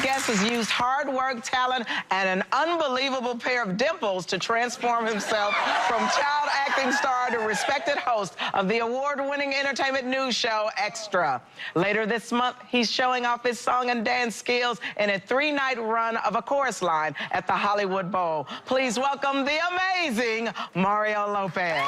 guest has used hard work, talent, and an unbelievable pair of dimples to transform himself from child acting star to respected host of the award-winning entertainment news show, Extra. Later this month, he's showing off his song and dance skills in a 3-night run of a chorus line at the Hollywood Bowl. Please welcome the amazing Mario Lopez.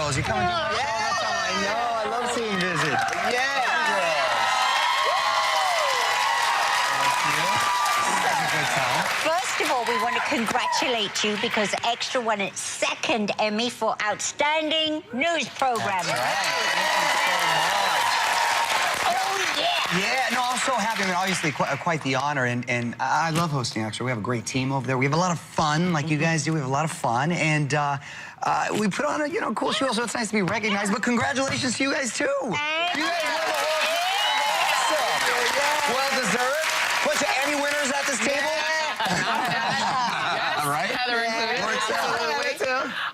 You're coming to my show all the time. I know. I love seeing you visit. Yeah. First of all, we want to congratulate you because Extra won its second Emmy for Outstanding News Program. That's right. Oh, yeah. Yeah, no, I'm so happy. I mean, obviously, quite the honor, and I love hosting, actually. We have a great team over there. We have a lot of fun, like you guys do. We have a lot of fun, and we put on a, cool show, so it's nice to be recognized. But congratulations to you guys, too. You guys won the whole thing. Well deserved. Bunch of Emmy winners at this table. All right.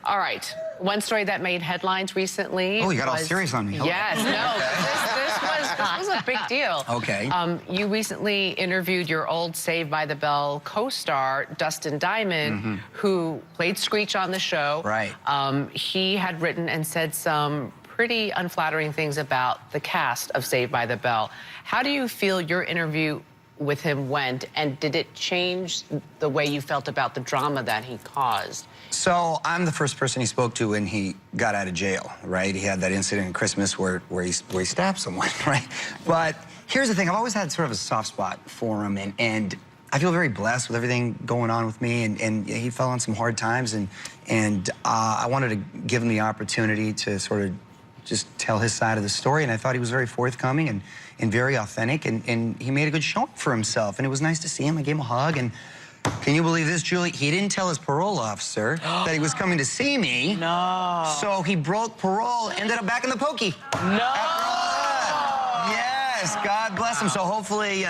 All right. One story that made headlines recently. Oh, you got all serious on me. Yes, no, this was a big deal. Okay. You recently interviewed your old Saved by the Bell co-star, Dustin Diamond, who played Screech on the show. Right. He had written and said some pretty unflattering things about the cast of Saved by the Bell. How do you feel your interview with him went, and did it change the way you felt about the drama that he caused? So I'm the first person he spoke to when he got out of jail, right? He had that incident at Christmas where he stabbed someone, right? But here's the thing, I've always had sort of a soft spot for him, and I feel very blessed with everything going on with me, and he fell on some hard times, and I wanted to give him the opportunity to sort of just tell his side of the story, and I thought he was very forthcoming and very authentic, and he made a good showing for himself, and it was nice to see him. I gave him a hug, and can you believe this, Julie? He didn't tell his parole officer that he was coming to see me. No. So he broke parole, ended up back in the pokey. No. Yes, God bless him. So hopefully,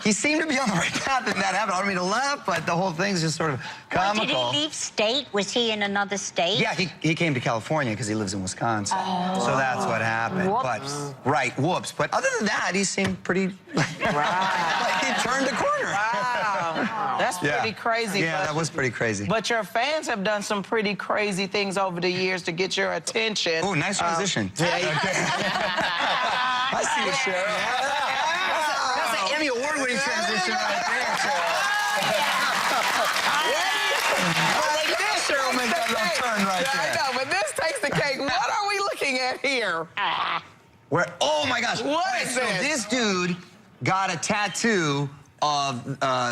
he seemed to be on the right path and that happened. I don't mean to laugh, but the whole thing's just sort of comical. Did he leave state? Was he in another state? Yeah, he came to California because he lives in Wisconsin. Oh. So that's what happened. Whoops. But, right, whoops. But other than that, he seemed pretty... like he turned a corner. Wow. That's pretty crazy. Yeah, that was pretty crazy. But your fans have done some pretty crazy things over the years to get your attention. Oh, nice transition. I see what Cheryl. That's an Emmy award-winning transition right there, like this, Cheryl made that little turn right there. I know, but this takes the cake. What are we looking at here? Oh my gosh. What is so this dude got a tattoo of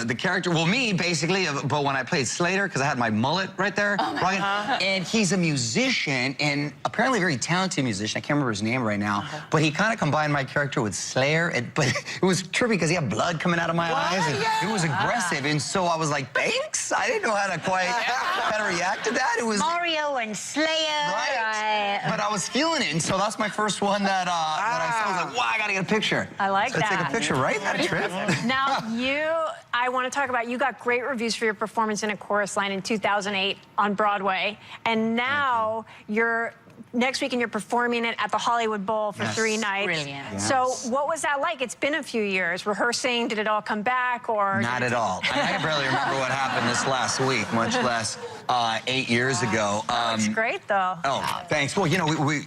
the character, well, me, basically, but when I played Slater, because I had my mullet right there, and he's a musician, and apparently a very talented musician. I can't remember his name right now, but he kind of combined my character with Slayer, but it was trippy because he had blood coming out of my eyes, and it was aggressive, and so I was like, thanks? I didn't know how to quite how to react to that. It was Mario and Slayer. right, but I was feeling it, and so that's my first one that I saw. I was like, wow, I gotta get a picture. I like so that. Take a picture, right? That a trip? Now, I want to talk about, you got great reviews for your performance in A Chorus Line in 2008 on Broadway, and now next weekend you're performing it at the Hollywood Bowl for 3 nights. Brilliant. Yes. So what was that like? It's been a few years. Rehearsing, did it all come back, or? Not at all. I barely remember what happened this last week, much less 8 years ago. It's great, though. Oh, thanks. Well,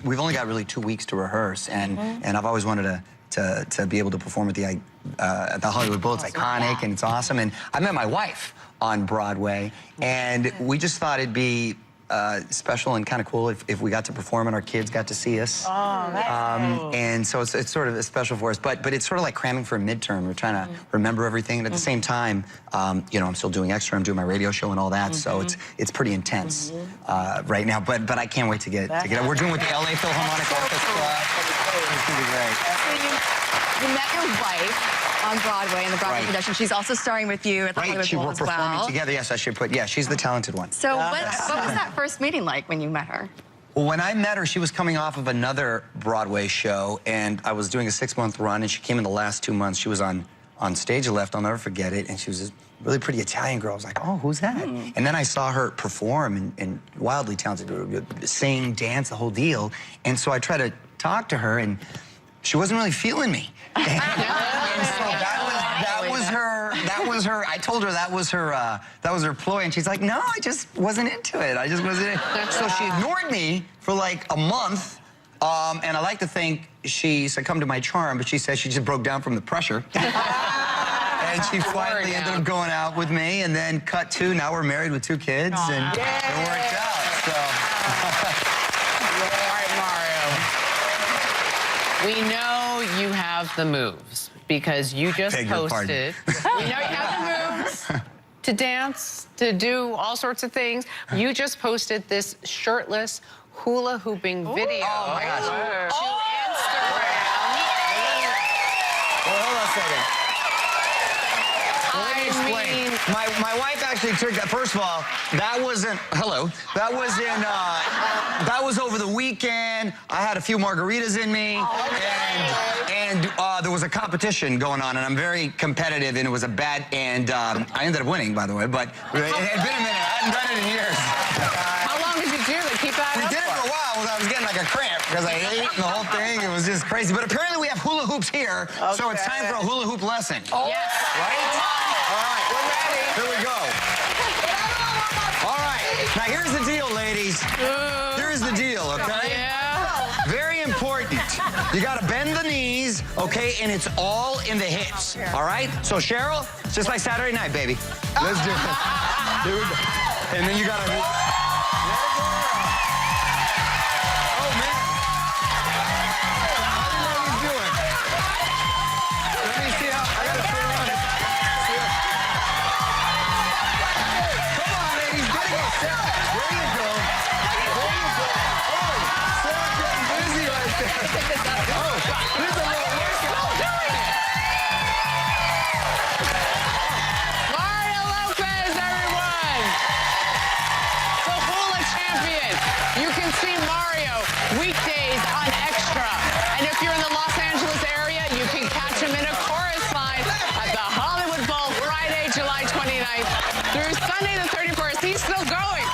we've only got really 2 weeks to rehearse, and I've always wanted to be able to perform at the Hollywood Bowl. It's iconic and it's awesome. And I met my wife on Broadway, and we just thought it'd be special and kind of cool if we got to perform and our kids got to see us. Oh, that's cool. And so it's sort of special for us, but it's sort of like cramming for a midterm. We're trying to remember everything, and at the same time, I'm still doing Extra. I'm doing my radio show and all that, so it's pretty intense right now. But I can't wait to get it. We're doing with the LA Philharmonic Orchestra. It's gonna be great. You met your wife on Broadway in the Broadway production. She's also starring with you at the Hollywood Bowl as We're performing well. together. Yes, I should put. Yeah, she's the talented one. So what was that first meeting like when you met her? Well, when I met her, she was coming off of another Broadway show, and I was doing a 6-month run, and she came in the last 2 months. She was on stage left, I'll never forget it, and she was this really pretty Italian girl. I was like, oh, who's that? And then I saw her perform, and wildly talented, sing, dance, the whole deal. And so I tried to talk to her, and she wasn't really feeling me. And so that was her. I told her that was her ploy, and she's like, no, I just wasn't into it. I just wasn't. So she ignored me for like a month, and I like to think she succumbed to my charm, but she said she just broke down from the pressure. And she finally ended up going out with me, and then cut to, now we're married with 2 kids, and it worked out. So. All right, Mario. We know you have the moves because you just posted. We know you have the moves to dance, to do all sorts of things. You just posted this shirtless hula hooping video. Oh my gosh. To Instagram. Well, hold on a second. Let me explain. My wife actually took that. First of all, that wasn't. Hello. That was in. That was over the weekend. I had a few margaritas in me, and there was a competition going on, and I'm very competitive, and it was a bad. And I ended up winning, by the way. But it had been a minute. I hadn't done it in years. How long did you do it? Keep that We up did it for a while. I was getting like a cramp because I ate and the whole thing. It was just crazy. But apparently we have hula hoops here, so it's time for a hula hoop lesson. Yes. Right? All right. We're ready. Here we go. All right. Now, here's the deal, ladies. Here's the deal, okay? Yeah. Very important. You got to bend the knees, okay? And it's all in the hips, all right? So, Cheryl, it's just like Saturday night, baby. Let's do it. Here we go. And then you got to... Oh, man. How are you ladies doing? Let me see how... I got to turn around. Come on, ladies. Get it. Sarah. There you go. There you go. Oh, Sarah's getting busy right there. Oh, here's a little workout. Mario Lopez, everyone! The hula champion. You can see Mario weekdays on Extra. And if you're in the Los Angeles area, you can catch him in a chorus line at the Hollywood Bowl Friday, July 29th through Sunday the 31st. He's still going.